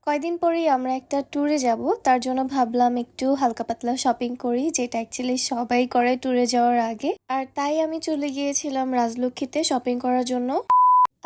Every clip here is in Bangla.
কয়দিন পরেই আমরা একটা ট্যুরে যাব, তার জন্য ভাবলাম একটু হালকা পাতলা শপিং করি, যেটা অ্যাকচুয়ালি সবাই করে ট্যুরে যাওয়ার আগে। আর তাই আমি চলে গিয়েছিলাম রাজলক্ষ্মীতে শপিং করার জন্য।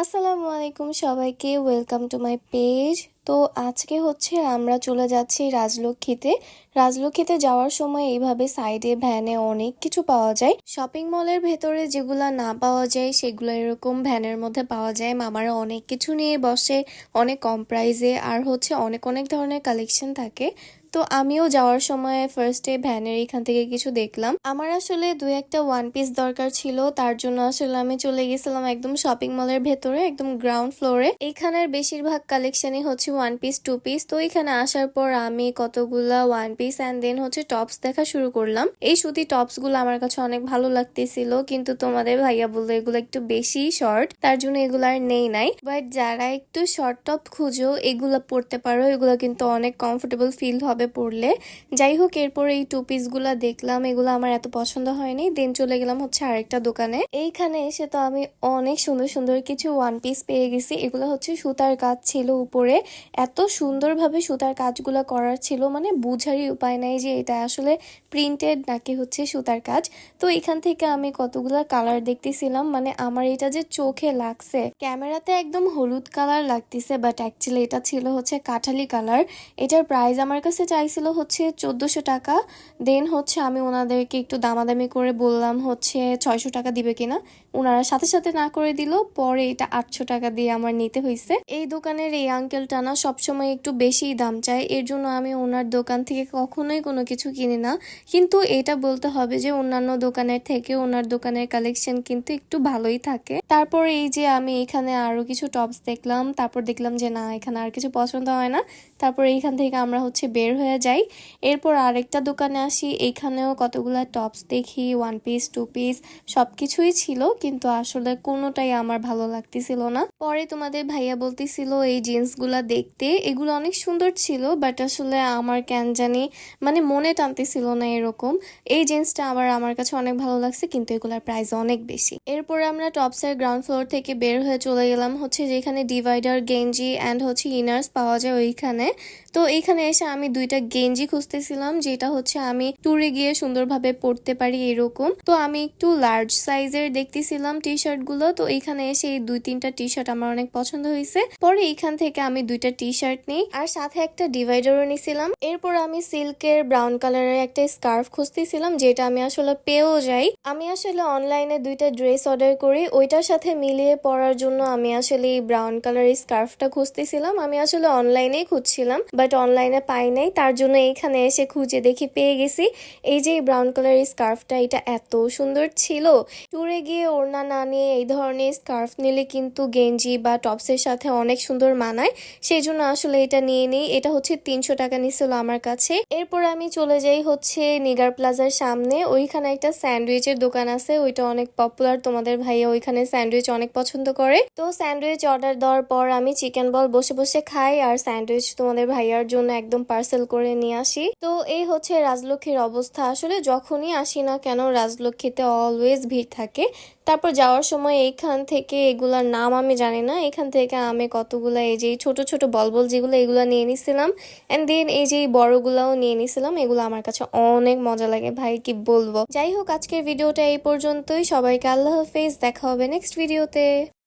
আসসালামু আলাইকুম সবাইকে, ওয়েলকাম টু মাই পেজ। তো আজকে হচ্ছে আমরা চলে যাচ্ছি রাজলক্ষ্মীতে। রাজলক্ষ্মীতে যাওয়ার সময় এইভাবে সাইডে ভ্যানে অনেক কিছু পাওয়া যায়। শপিং মলের ভেতরে যেগুলা না পাওয়া যায় সেগুলো এরকম ভ্যানের মধ্যে পাওয়া যায়। মামারা অনেক কিছু নিয়ে বসে, অনেক কম প্রাইসে, আর হচ্ছে অনেক অনেক ধরনের কালেকশন থাকে। তো আমিও যাওয়ার সময় ফার্স্টে ভ্যানের এখান থেকে কিছু দেখলাম। আমার আসলে দুই একটা ওয়ান পিস দরকার ছিল, তার জন্য আসলে আমি চলে গেছিলাম একদম শপিং মলের ভেতরে, একদম গ্রাউন্ড ফ্লোরে। এখানের বেশিরভাগ কালেকশনই হচ্ছে ওয়ান পিস টু পিস। তো এখানে আসার পর আমি কতগুলা ওয়ান পিস অ্যান্ড দেন হচ্ছে টপস দেখা শুরু করলাম। এই সুতি টপস গুলো আমার কাছে অনেক ভালো লাগতেছিল, কিন্তু তোমাদের ভাইয়া বললো এগুলো একটু বেশি শর্ট, তার জন্য এগুলো আর নেই নাই। বাট যারা একটু শর্ট টপ খুঁজো এগুলো পরতে পারো, এগুলো কিন্তু অনেক কমফোর্টেবল ফিল হবে পরলে। যাই হোক, এরপর এই টু পিস গুলা দেখলাম, এগুলো আমার এত পছন্দ হয়নি। দেন চলে গেলাম হচ্ছে আরেকটা দোকানে। এইখানে এসে তো আমি অনেক সুন্দর সুন্দর কিছু ওয়ান পিস পেয়ে গেছি। এগুলো হচ্ছে সুতার কাজ ছিল উপরে, এত সুন্দরভাবে সুতার কাজগুলো করার ছিল, মানে বুঝারই উপায় নাই যে এটা আসলে প্রিন্টেড নাকি হচ্ছে সুতার কাজ। তো এখান থেকে আমি কতগুলা কালার দেখতেছিলাম, মানে আমার এটা যে চোখে লাগছে, ক্যামেরাতে একদম হলুদ কালার লাগতেছে, বাট অ্যাকচুয়ালি এটা ছিল হচ্ছে কাঠালি কালার। এটার প্রাইস আমার কাছে চাইছিল হচ্ছে 1400 টাকা। দেন হচ্ছে আমি ওনাদেরকে একটু দামাদামি করে বললাম হচ্ছে 600 টাকা দিবে কিনা, ওনারা সাথে সাথে না করে দিল। পরে এটা 800 টাকা দিয়ে আমার নিতে হয়েছে। এই দোকানের এই আঙ্কেলটা না সবসময় একটু বেশি দাম চায়, এর জন্য আমি ওনার দোকান থেকে কখনোই কোনো কিছু কিনি না। কিন্তু এটা বলতে হবে যে অন্যান্য দোকানের থেকে ওনার দোকানের কালেকশন কিন্তু একটু ভালোই থাকে। তারপর এই যে আমি এখানে আরো কিছু টপস দেখলাম, তারপর দেখলাম যে না, এখানে আর কিছু পছন্দ হয় না। তারপর এইখান থেকে আমরা হচ্ছে বের হয়ে যাই। এরপর আরেকটা দোকানে আসি, এইখানেও কতগুলা টপস দেখি, ওয়ান পিস টু পিস সবকিছুই ছিল, কিন্তু আসলে কোনোটাই আমার ভালো লাগতেছিল না। পরে তোমাদের ভাইয়া বলতেছিল এই জিন্স গুলা দেখতে, এগুলো অনেক সুন্দর ছিল, বাট আসলে আমার কেন জানি মানে মনে টানতেছিল না এরকম। এই জিন্সটা আবার আমার কাছে অনেক ভালো লাগছে, কিন্তু এগুলার প্রাইস অনেক বেশি। এরপরে আমরা টপসের গ্রাউন্ড ফ্লোর থেকে বের হয়ে চলে গেলাম হচ্ছে যেখানে ডিভাইডার, গেঞ্জি অ্যান্ড হচ্ছে ইনার্স পাওয়া যায় ওইখানে। তো এইখানে এসে আমি দুইটা গেঞ্জি খুঁজতেছিলাম, যেটা হচ্ছে আমি ট্যুরে গিয়ে সুন্দরভাবে পরতে পারি এরকম। তো আমি একটু লার্জ সাইজের দেখতেছিলাম টি শার্ট গুলো। তো এইখানে এসে এই দুই তিনটা টি শার্ট আমার অনেক পছন্দ হয়েছে। পরে এইখান থেকে আমি দুইটা টি শার্ট নিই, আর সাথে একটা ডিভাইডারও নিছিলাম। এরপর আমি সিল্কের ব্রাউন কালারের একটা স্কার্ফ খুঁজতেছিলাম, যেটা আমি আসলে পেয়েও যাই। আমি আসলে অনলাইনে দুইটা ড্রেস অর্ডার করি, ওইটার সাথে মিলিয়ে পরার জন্য আমি আসলে এই ব্রাউন কালারের স্কার্ফটা খুঁজতেছিলাম। আমি আসলে অনলাইনেই খুঁজছিলাম, বাট অনলাইনে পাই নাই, তার জন্য এইখানে এসে খুঁজে দেখি পেয়ে গেছি। এই যে ব্রাউন কালারের স্কার্ফটা, এটা এত সুন্দর ছিল। ট্যুরে গিয়ে ওড়না না নিয়ে এই ধরনের স্কার্ফ নিলে কিন্তু গেঞ্জি বা টপসের সাথে অনেক সুন্দর মানায়, সেই জন্য আসলে এটা নিয়ে নিই। এটা হচ্ছে 300 টাকা নিছিল আমার কাছে। এরপর আমি চলে যাই হচ্ছে নিগার প্লাজার সামনে, ওইখানে একটা স্যান্ডউইচের দোকান আছে, ওইটা অনেক পপুলার। তোমাদের ভাইয়া ওইখানে স্যান্ডউইচ অনেক পছন্দ করে। তো স্যান্ডউইচ অর্ডার দেওয়ার পর আমি চিকেন বল বসে বসে খাই, আর স্যান্ডউইচ তোমাদের ভাইয়ার জন্য একদম পার্সেল করে নিয়ে আসি। তো এই হচ্ছে রাজলক্ষ্মীর অবস্থা। আসলে যখনই আসি না কেন রাজলক্ষ্মীতে অলওয়েজ ভিড় থাকে। তারপর যাওয়ার সময় এইখান থেকে, এগুলার নাম আমি জানি না, এখান থেকে আমি কতগুলা এই যে ছোট ছোট বল বল যেগুলো, এগুলো নিয়ে নিছিলাম। এন্ড দেন এই যে বড়গুলাও নিয়ে নিছিলাম। এগুলো আমার কাছে অনেক মজা লাগে ভাই, কি বলবো। যাই হোক, আজকের ভিডিওটা এই পর্যন্তই। সবাইকে আল্লাহ হাফেজ, দেখা হবে নেক্সট ভিডিওতে।